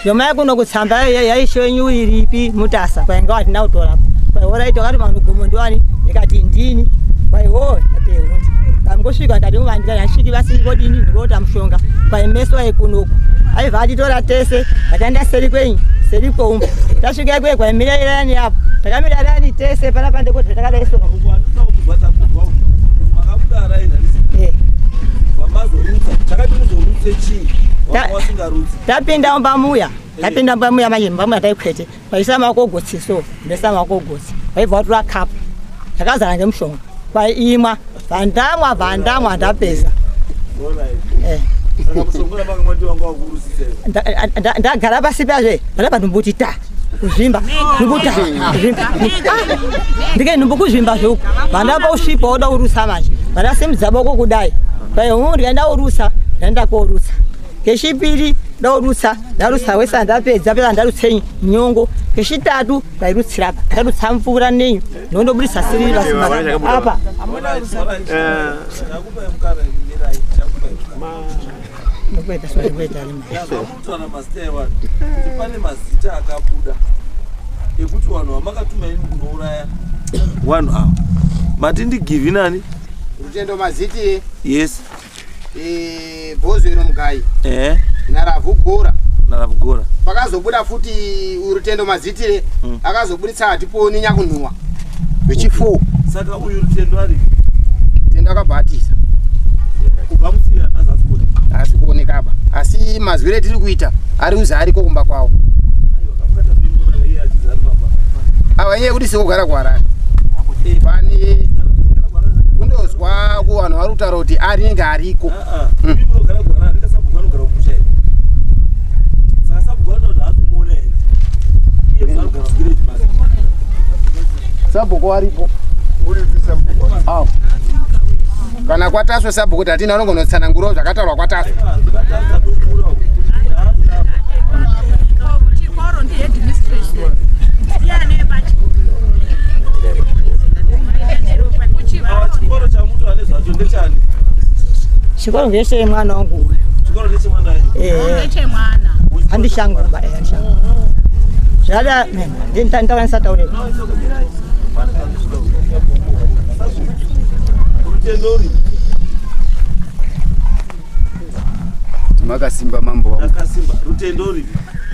yomai kuno kutsamba yaishenyu iripi mutasa kwainga vatina kutora. Kwaioraita wakati vanhu gomo ndiwani ndikati ndini. Kwaiwo atehundi. Kamgosvika ndati muvandira ndasviki vasingodini ndikota mushonga. Kwaimeswa ikunoku. Aibva atitora tese vatanda seri kwenyu seri kwoumba. Tasvika ikweyo kwaimira irani apo. Takamira irani tese panapa ndikuti takadaiswa. Tapinda mbamuya. Tapinda mbamuya manje mbamuya taikwete. Paisa makogotsi so. Ndesa makogotsi. Vaibva vatora kapu. Takazara ngemushonga. Kwaimwa vandamwa ndapedza. Ndagara pasi pazve ndakabva ndimbuti ta kuzvimba ndimbuta ndike ndimbukuzvimba zvoku vandapa usvipa woda urusa manje vandasimudza boko kudai kwaiwo ndikaenda urusa ndaenda korusa kechipiri ndaurutsa ndarusa wese ndapedza pera ndarutsenyi nyongo kechitatu ndairutsirapa ndarutsa mvura nenyu ndondobudisa siri pasimba apa Nokweta sokweta lima. Yakuti wana master wanu. Pane mazita akabuda. Ekuti vanhu vamakatuma imi kunouraya vanhu ava. Matindi give nani? Rutendo maziti. Yes. Bhozero Mugai. Naravugora. Naravugora. Pakazobuda futi Rutendo maziti akazobuditsa atiponi nyakunhuwa. Vechifu. Saka uyu Rutendo ari. Rutendo akabhatisa. Kubva musira nazakoni. Asi kuoneka apa. Asi mazwire tiri kuita ari uzari kokumba kwawo. Aiwa kamukata zvimbura iye achizari pamba. Awanye kuti sikugara kuHarare. Pani kundozwa kuvanhu vari kutaura kuti aringe ariko. Mimi munogara kuHarare ndikasabhuka nogara kumusha here. Saka sabhuka kuti haasimuona here. Iye vari kumusire chimasi. Sabhuko aripo. Uri sabhuko. Aw. Kana kwataswe sabhuko kuti hatina anongonotsanangurawo zvakataurwa kwataswe. Chikoro ndi administration. Chikoro chamutu ane zvacho ndechani? Chikoro ndechemwana mwana wangu. Chikoro ndechemwana wangu. Ndechemwana. Andishangu ba andishangu. Zvada ndintaura nisataure. Rutendori. Makasimba mambo wangu. Akasimba. Rutendori.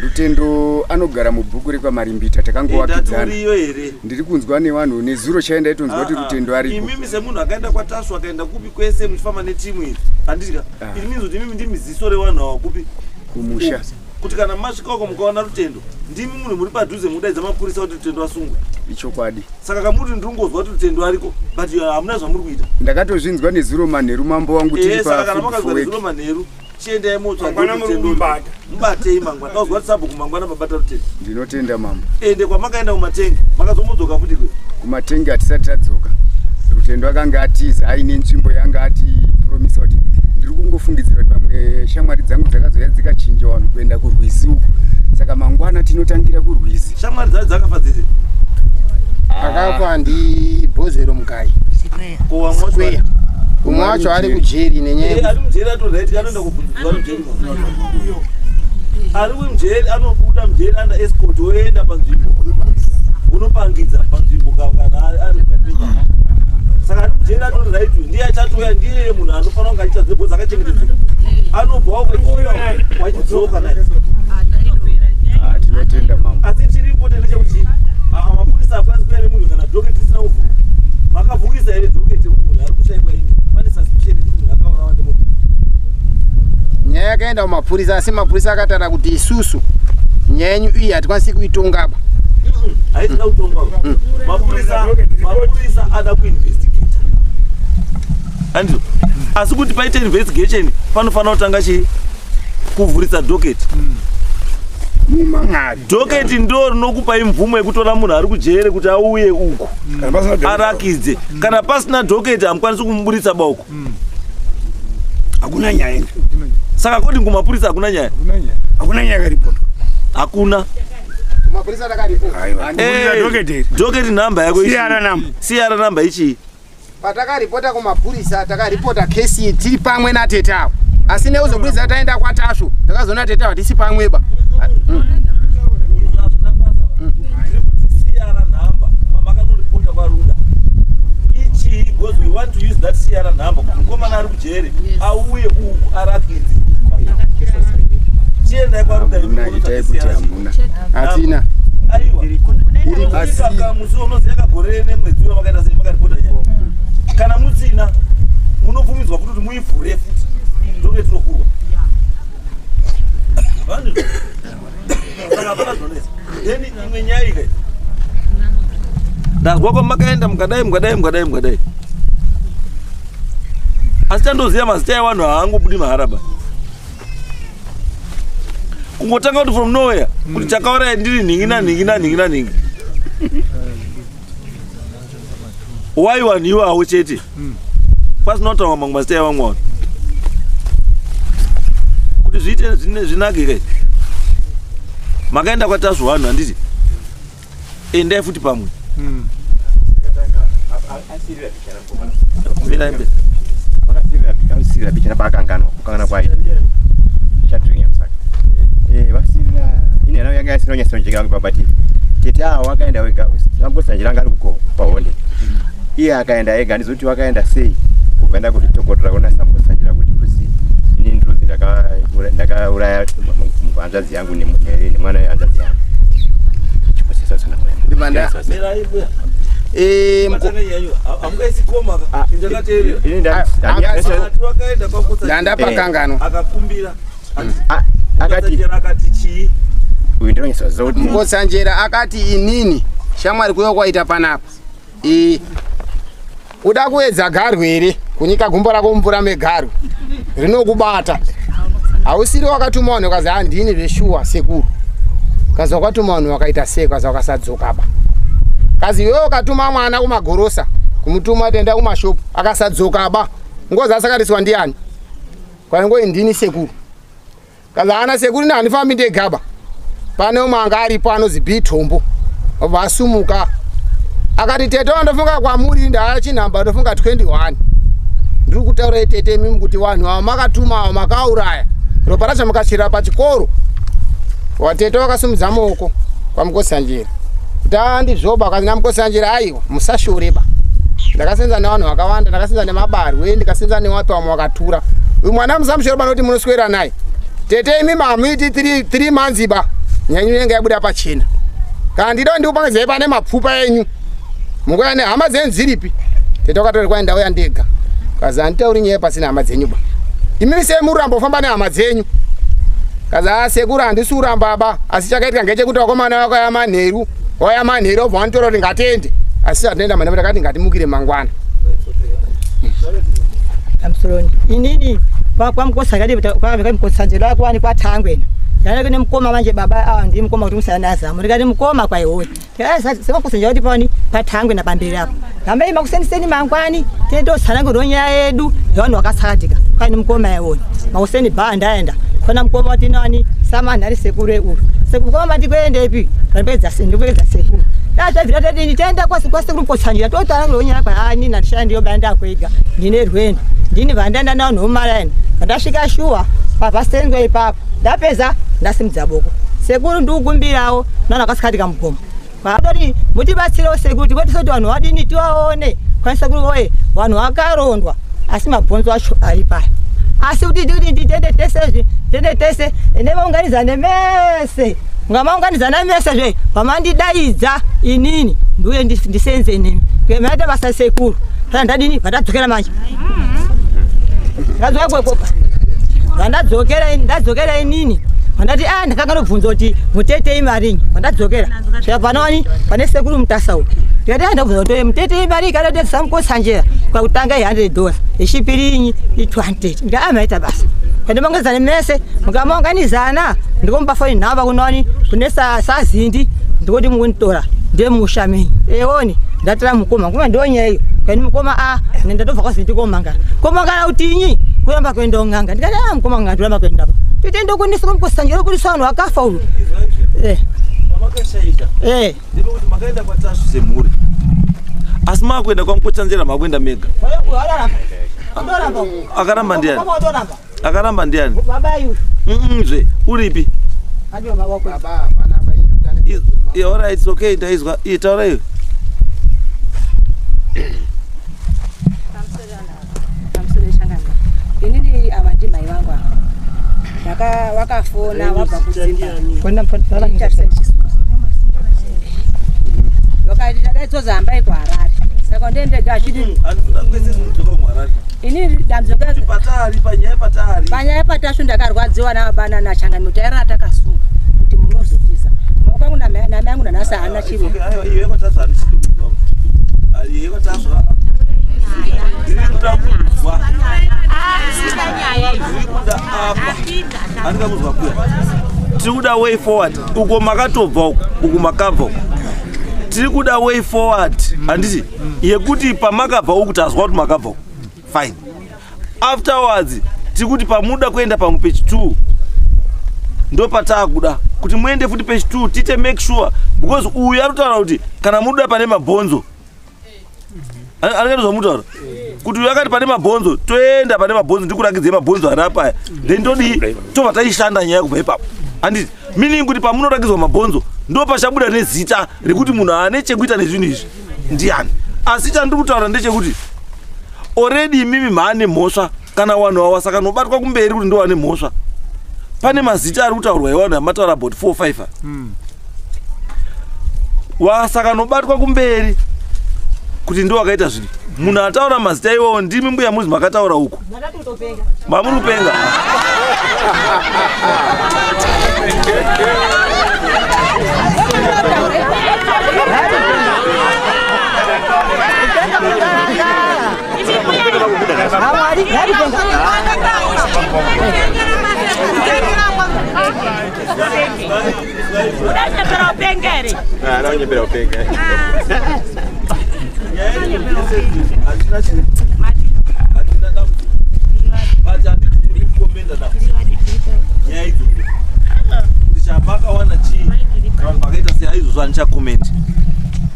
Rutendo anogara mubhuku rekwamarimbita takangowakidzana. Ndiriyo here. Ndiri kunzwa nevanhu nezuro chaenda itonzwa kuti Rutendo aripo. Imimi semunhu akaenda kwaTasu akaenda kupi kwese muchifamba netimu iyi. Handitya. Iri means kuti imimi ndimi ziso revanhu ava kupi kumusha. Kuti kana masvikako mukaona Rutendo ndimi munhu muri padhuze mudaidza mapurisa kuti Rutendo asungwe. Ichokwadi. Saka kamuti ndingozwa kuti Rutendo ariko but hamuna zvamuri kuita. Ndakatozvinzwa nezuro manheru mambo wangu tiri pa. Saka kana makazwa nezuro manheru chiendai motsva Rutendo. Mubatei mangwana. Ndazwa kuti sabhuku mangwana mabata Rutendo. Ndinotenda mambo. Ende kwamakaenda kumatengi makazomudzoka futi kwe. Kumatengi hatisati tadzoka. Rutendo akanga atiza aine nzvimbo yanga ati promisa kuti ndiri kungofungidzira kuti pamwe shamwari dzangu dzakazoya dzikachinja vanhu kuenda kurwizi uku. Saka mangwana tinotangira kurwizi. Shamwari dzari dzakafa dzese. Akafa ndi Bhozero Mugai. Square. umwe wacho ari kujeri nenyaya ari mujeri atoreti anoenda kubvunzwa mujeri ari mujeri anobuda mujeri ana escort oenda panzvimbo unopangidza panzvimbo kana ari mukapenya saka ari mujeri atoreti ndiye achatoya ndiye munhu anofanira kunge achiita zvebho dzakachengetedzeka anobva wachidzoka naye tinotenda mama asi chiripo ndechekuti mapurisa akwanisi kuya nemunhu kana dhoketi isina kuvhura makavhurisa here dhoketi kuti munhu ari kushaikwa ini pane suspicion kuti munhu akaurawa nemunhu nyaya yakaenda kumapurisa asi mapurisa akataura kuti isusu nyaya yenyu iyi hatikwanisi kuitongaba haisina kutongwa mapurisa ada kuinvestigata andizvo asi kuti paite investigation panofanira kutanga kuvhurisa dhoketi dhoketi ndo rinokupai mvumo yekutora munhu ari kujere kuti auye uku arakidze kana pasina dhoketi hamukwanisi kumuburitsa bauko hakuna nyaya saka kodi kumapurisa hakuna nyaya karipota hakuna mapurisa takaripo dhoketi namba yako siyara namba ichii patakaripota kumapurisa takaripota kesi tiri pamwe natete avo asi neuzopurisa taenda kwatasvo takazoona tete avo tisi pamweba because we want to use that CR number mukomana ari kujere auye uku arakidze chienda kwaruda hatina musi unoziva kagore nemwedzi wamakaita sei makaripota nyaya kana mutsina munobvumidzwa kuti muivhure futi ndoke tinokurwa saka hapana zvonesa then imwe nyaya ikai ndazwa kwamakaenda mukadai asi tandoziva mazita evanhu haangobudi maharaba kungotanga kuti from nowhere kuti chakaurai ndiri nhingi waiwaniwa hawo chete pasina kutaura mamwe mazita evamwe vanhu kuti zviite zvinake kai makaenda kwatasvo vanhu handiti endai futi pamwe vakasirira bichana paakanganwa kukangana kwaita chatringa musaka vasirira ine nayo yanga yasina unyasonjeka vangu babati tete avo wakaenda wega ambosanjira anga ari pahonde iye akaenda ega ndizoti wakaenda sei kugaenda kuzvitokotora kuna sambosanjira kuti kuzi ini ndruzi ndakauraya hanzvadzi yangu nemwana wehanzvadzi yangu chiposesa sana ndibanda ndanda pakangano akati chii ngosanjera akati inini shamwari kuyo kwaita panapa uda kuedza garwe here kunyika gumbo rako mvura megarwe rinokubata hausiri wakatuma vanhu ukazi handini zveshuwa sekuru kazi wakatuma vanhu wakaita sei kazi wakasadzoka kazi iwewe ukatuma mwana kumagorosa kumutuma tenda kumashopu akasadzoka ngozi asakatiswa ndiani kwaingoi ndini sekuru kazi ana sekuru handifambi ndegaba pane umwe anga aripo anozi Bitombo vasumuka akati tete wandofunga kwamuri ndachinhamba ndofunga 21 ndiri kutaura tete imimi kuti vanhu avo makatuma avo makauraya ropa racho mukashira pachikoro watete wakasumudza maoko kwamukosanjera kuti andizvoba kazi namukosanjera aiwa musashoreba ndakasenza nevanhu vakawanda ndakasenza nemabarwe ndikasenza nevapi vamwe vakatura uyu mwana musamushoroba nokuti munoswera naye tete imimi hamuiti 3 months nyanyu yenga yabuda pachena kana ndida ndikupangizai pane mapfupa enyu mukoya nehama dzenyu dziripi tete wakatori kwai ndauya ndega kazi handitauri nyaya pasina hama dzenyu imimi sei muri rambofamba nehama dzenyu kazi sekuru handisi uramba asi chakaitika ngechekuti vakomana vakauya manheru wauya manheru obva wanitora kuti ngatende asi hatinoenda manheru takati ngatimukire mangwana amsoroni inini kwamukosanjera kwani kwatangwena Yana kune mukoma manje baba ndi mukoma kuti musanaza murikati mukoma kwa iwe sema kusenja kuti pani patangwe na pambiri apo ngambe makuseni mangwani tendo sana ngonya yedu yona wakasakatika kwani mukoma yewona makuseni banda aenda kona mukoma wati nani sama nari sekure uru sekukoma mati kwende ipi kapedza sindipedza sekuru Data vita nitenda kwasi kurupotsanjira totanga ngonyana kwa nina ndishandiyo banda kwega ndine rwendo ndini vandanda nawo nomarani ndasvika shuwa pavasengwe ipapo ndapedza ndasimudza boko sekuru ndikugumbirawo nana kasikatika mugomo vatori mutibatsirewo sekuru tikwetiso vanhu vadini tivaone kwanisekuru woye vanhu vakarondwa asi mabhonzo acho ari paya asi kuti tende tese nevaunganidzane mese ngamaunganidzana mese zve pamandidaidza inini ndiuye ndisenze nemi maita basa sekuru saka ndadini vandadzokera manje ndadzokekwekopa ndadzokera inini vandati ndakanga ndobvunza kuti mutetei marinyi vandadzokera saka panoni pane sekuru mutasau ndikati ndabvunza kuti mutetei marinyi kana tisamukotsanjera kwakutanga $100 yechipirinyi i20 ndikamaita basa pandimangazane mese mukamaunganizana ndikomubafoni nhamba kunoni kune sazindi ndikuti mukunitora ndemushamenyi eoni ndatira mukoma kuma ndonyeyo kandi mukoma ndatobva kwazindi komangana kutinyi kuramba kuenda ung'anga ndikati mukoma ng'anga ndoramba kuenda tite ndokunisa kumukotsanjera kulisa vanhu vakafa uyu ndikuti makaenda kwatasu semhuri asi makuenda kwamukotsanjera makuenda mega akaramba ndiani akaramba ndiani zve uripi alright it's okay ndaizwa taura iwe inini ava ndimai vangu ava wakafona wabva kudzimba wakati tadaitsoza hambai kuharare saka ndendega achiti inini panyaya patashu ndakarwadziwa navabana nachangani tairara takasunga kuti munozotiza maokwangu namai angu nanhasi haana chiro tiri kuda way forward uko makatobva uku makabva tiri kuda way forward handiti yekuti pamakabva uku tazwa kuti makabva uku fine afterwards tiri kuti pamuda kuenda pamwe page 2 ndo pataakuda kuti muende futi page 2 tite make sure because uyu aritaura kuti kana muda pane mabhonzo angatozva mutaura kuti uyu akati pane mabhonzo toenda pane mabhonzo ndikurakidze mabhonzo ari apaya then todi tobva taishanda nyaya kubva ipapo handiti meaning kuti pamunorakidzwa mabhonzo ndo pachabuda nezita rekuti munhu ane chekuita nezvinhu izvi ndiani asi chandiri kutaura ndechekuti already imimi maane mhosva kana wanhu wawa saka nobatwa kumberi kuti ndo wane mhosva pane mazita ari kutaurwa evanhu amataura about 4-5 wasaka nobatwa kumberi kuti ndo wakaita zvinhu munhu ataura mazita iwawo ndimi mbuya muzi makataura uko mamuri kupenga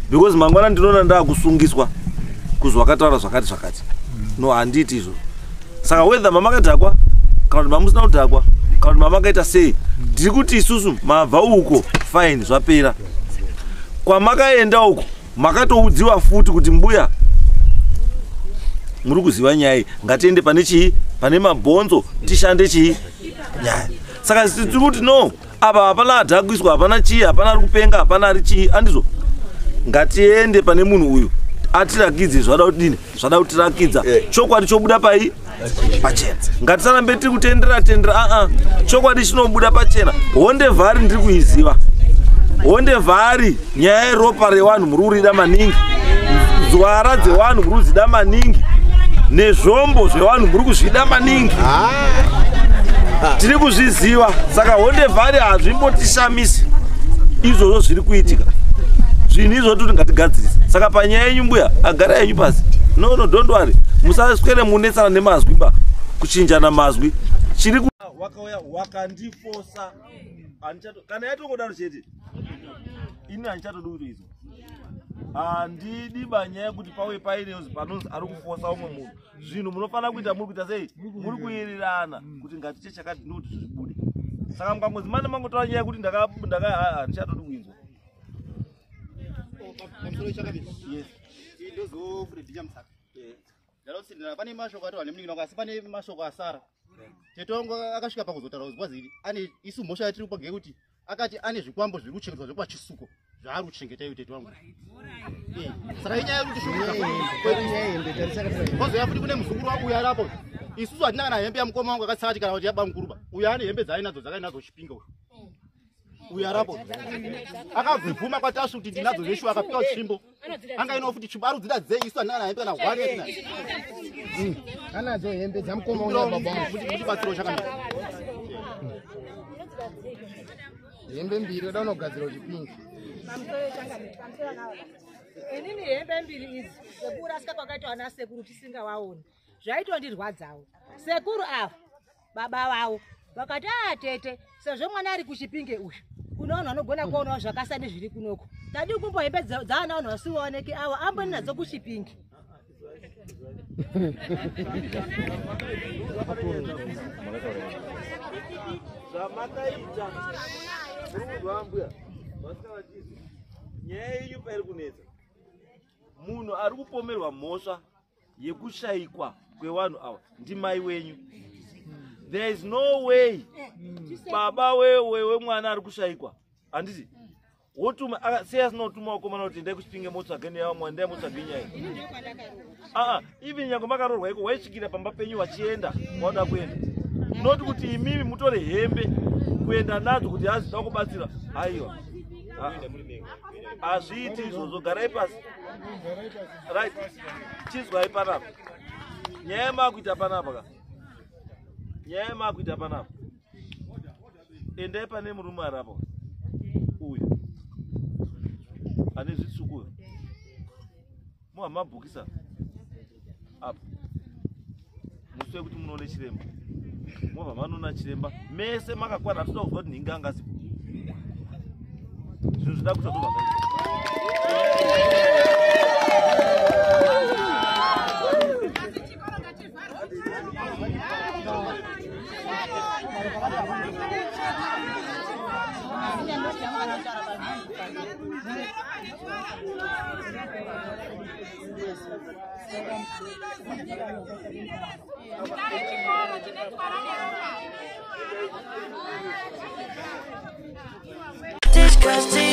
because mangwana ndinoona ndaakusungiswa kuzwa akataura zvakati no handiti izvo saka whether mamakadhakwa kana kuti mamusina kudhakwa kana kuti mamakaita sei ndiri kuti isusu mabva uko fine zvapera kwamakaenda uko makatoudziwa futi kuti mbuya muri kuziva nyaya ngatiende pane chii pane mabhonzo tishande chii nyaya saka tiri kuti no apa hapana adhakuiswa hapana chii hapana ari kupenga hapana ari chii andizvo ngatiende pane munhu uyu atirakidze zvada kudini zvada kutirakidza chokwadi chobuda pai pachena ngatisarambe tiri kutendera chokwadi chinobuda pachena hondevhari ndiri kuiziva hondevhari nyaya yeropa revanhu muri kurida maningi nzwara dzevanhu muri kuzvida maningi nezvombo zvevanhu muri kuzvida maningi tiri kuzviziva saka hondevhari hazvimbotishamisi izvozvo zviri kuitika zvinhu izvo kuti ngatigadzirisa saka panyaya yenyu mbuya agara yenyu pasi no don't worry musaswere munetsana nemazwi ba kuchinjana mazwi chiri wakauya wakandifosa kana yatongodaro chete ini hanichatodi kutoizwa handidi banyaya kuti pauye paine panonzi ari kufosa umwe munhu. Zvinhu munofanira kuita muri kuita sei? Muri kuyerirana kuti ngatiche chakati ndikuti zvibude. Saka mukangozi mane mangotaura nyaya yekuti handichatodi kuinzwa. Yes. Ndozo Fredija Msaka. Ndalosindira pane mashoko atwa nemuningina kwasi pane mashoko asara. Tetongo akasvika pakuzotaura uzwaziri ane isu mhosva yatiri kupa kuti akati ane zvikwambo zviri kuchengetwa zvekwa Chisuko zvaari kuchengeta iye tete wangu. Saka inyaya yekuti zvozoya futi kune muzukuru wabuya arapo isusu hatina kana hembe yamukoma wangu akatsakati kana kuti yaba mukuruba uyo ane hembe dzaainadzo dzakainadzo chipinga uyo arapo akabvuma kwatasu kuti ndinadzo zveshuwa akapika chimbo anga ino futi chimbo arudzida dzei isu hatina kana hembe kana hwari yatina anadzo hembe dzamukoma wangu baba kuti batsiro chakanaka hembe mbiri oda unogadzira chipinga inini hembe mbiri idzi zekurasika kwakaitwa ana sekuru tisingawaoni zvaitondirwadzawo. Sekuru ava baba vavo vakati tete sezvo mwana ari kuchipinge uyu kuno vanhu vanogona kuonawo zvakasa nezviri kunoko tadi kumbo hembe dzaana vanhu vasivaoneke avo amboni nadzo kuchipinge. Zvamakaita murikuzvambuya vasikana chizi nyaya yenyu pairi kunetsa munhu ari kupomerwa mhosva yekushayikwa kwevanhu ava ndimai wenyu. There is no way baba wemwana ari kushayikwa handiti wotuma sei asinotuma wakomana kuti ndai kuchipinge motsvage neyawa mwandai motsvage nyaya ivi nyange makarorwa iko waisvikira pamba penyu wachienda wauda kuenda noti kuti imimi mutore hembe kuenda nadzo kuti hazvida kubatsira aiwa hazviiti izvozvo. Garai pasi right chizwai panapa nyaya yemakuita panapa ka nyaya yemakuita panapa endai pane murume arapo uyu ane zvitsvuku muhamabhukisa apa musi wekuti munoone chiremba mobva manoona chiremba mese makakwana atinoda kuziva kuti nhingi angasipo zvinhu zvida kutozobva Disgusting.